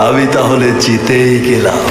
আমি তাহলে জিতেই গেলাম।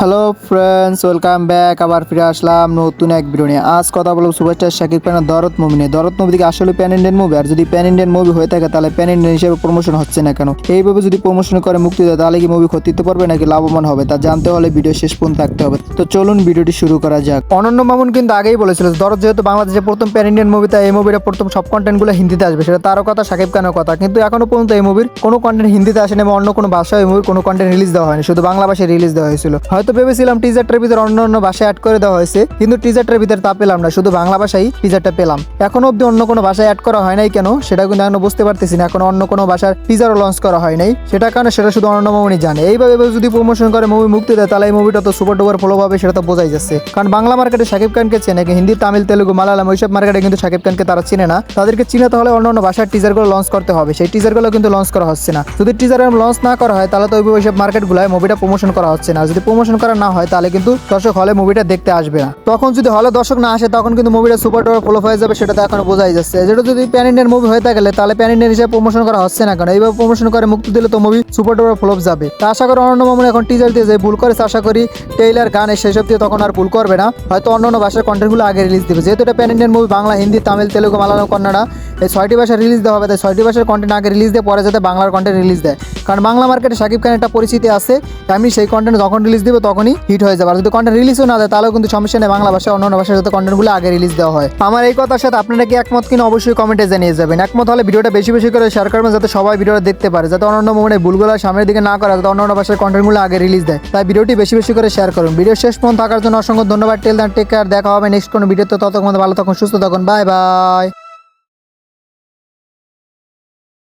Hello friends, welcome back. আবার ফিরে আসলাম নতুন এক ভিডিও নিয়ে। আজ কথা বলবো সুপারস্টার শাকিব খানের দরদ মুভি নিয়ে। দরদ মুভি থেকে আসলে প্যান ইন্ডিয়ান মুভি, আর যদি প্যান ইন্ডিয়ান মুভি হয়ে থাকে তাহলে প্যান ইন্ডিয়ান হিসেবে প্রমোশন হচ্ছে না কেন? এইভাবে যদি প্রমোশন করে মুক্তি দেয় তাহলে কি মুভি ক্ষতিতে পারবে নাকি লাভবান হবে, তা জানতে হলে ভিডিও শেষ পর্যন্ত থাকতে হবে। তো চলুন ভিডিওটি শুরু করা যাক। অনন্য মামুন কিন্তু আগেই বলেছিল দরদ যেহেতু বাংলাদেশের প্রথম প্যান ইন্ডিয়ান মুভি, তাই এই মুভিটা প্রথম সব কন্টেন্টগুলো হিন্দিতে আসবে। সেটা তারও কথা, শাকিব খানের কথা। কিন্তু এখনো পর্যন্ত এই মুভির কোনো কন্টেন্ট হিন্দিতে আসেনি এবং অন্য কোনো ভাষায় এই মুভির কোনো কন্টেন্ট রিলিজ দেওয়া হয়নি, শুধু বাংলা ভাষায় রিলিজ দেওয়া হয়েছিল। হয়তো ভেবেছিলাম টিজারটার ভিতরে অন্য ভাষায় অ্যাড করে দেওয়া হয়েছে, কিন্তু টিজারটার ভিতরে তা পেলাম না, শুধু বাংলা ভাষায় টিজারটা পেলাম। এখনো অব্দি অন্য কোনো ভাষায় অ্যাড করা হয় নাই কেন সেটা কিন্তু এখনো বুঝতে পারতেছি না। এখন অন্য কোনো ভাষার টিজারও লঞ্চ করা হয় নাই, সেটা কারণে সেটা শুধু অনন্য মামুনই জানে। এইভাবে যদি প্রমোশন করে মুভি মুক্তি দেয় তাহলে এই মুভিটা তো সুপার ডুপার ফলো পাবে, সেটা তো বোঝাই যাচ্ছে। কারণ বাংলা মার্কেটে শাকিব খানকে চেনে, হিন্দি, তামিল, তেলুগু, মালায়ালাম ওইসব মার্কেটে কিন্তু শাকিব খানকে তারা চিনে না। তাদেরকে চিনাতে হলে অন্য ভাষার টিজারগুলো লঞ্চ করতে হবে। সেই টিজারগুলো কিন্তু লঞ্চ করা হচ্ছে না। যদি টিজার লঞ্চ না করা হয় তাহলে তো ওইসব মার্কেটগুলোয় মুভিটা প্রমোশন করা হচ্ছে না। যদি প্রমোশন করা না হয় তাহলে কিন্তু দর্শক হলে মুভিটা দেখতে আসবে না। তখন যদি হলে দর্শক না আসে তখন কিন্তু মুভিটা সুপার ডুপার ফলো হয়ে যাবে, সেটা তো এখন বোঝাই যাচ্ছে। যেটা যদি প্যান ইন্ডিয়ান মুভি হয়ে থাকে তাহলে প্যান ইন্ডিয়ান হিসেবে প্রমোশন করা হচ্ছে না, কারণ এইভাবে প্রমোশন করে মুক্তি দিলে তো মুভি সুপার ডুপার ফ্লপ যাবে। তা আশা করি অনন্য মামুন এখন টিজার দিয়ে যে ভুল করেছে, আশা করি টেইলার গানে সেসব দিয়ে তখন আর ভুল করবে না। হয়তো অন্য ভাষার কন্টেন্টগুলো আগে রিলিজ দেবে। যেহেতু এটা pan Indian movie, Bangla, Hindi, Tamil, Telugu, Malayalam, Kannada এই 6টি ভাষা রিলিজ দেওয়া হবে। তাই 6টি ভাষার কন্টেন্ট আগে রিলিজ দিয়ে পরে যাতে বাংলার কন্টেন্ট রিলিজ দেয়, কারণ বাংলা মার্কেটে শাকিব খানের একটা পরিচিতি আছে। আমি সেই কন্টেন্ট যখন রিলিজ দেবে তখনই হিট হয়ে যাবে। আর যদি কন্টেন্ট রিলিজও না দেয় তাহলেও কিন্তু সমস্যা নেই, বাংলা ভাষা অন্য ভাষার যাতে কন্টেন্টগুলো আগে রিলিজ দেওয়া হয়। আমার এই কথার সাথে আপনারা কি একমত কিনা অবশ্যই কমেন্টে জানিয়ে যাবেন। একমত হলে ভিডিওটা বেশি করে শেয়ার করবেন, যাতে সবাই ভিডিওটা দেখতে পারে, যাতে অন্য মুভি ভুলগুলো সামনের দিকে না করে, যাতে অন্য ভাষার কন্টেন্টগুলো আগে রিলিজ দেয়। তাই ভিডিওটি বেশি করে শেয়ার করুন। ভিডিও শেষ পর্যন্ত থাকার জন্য অসংখ্য ধন্যবাদ। টেল দেন, টেক কেয়ার। দেখা হবে নেক্সট কোনো ভিডিওতে। ততক্ষণ ভালো থাকুন, সুস্থ থাকুন। Bye bye.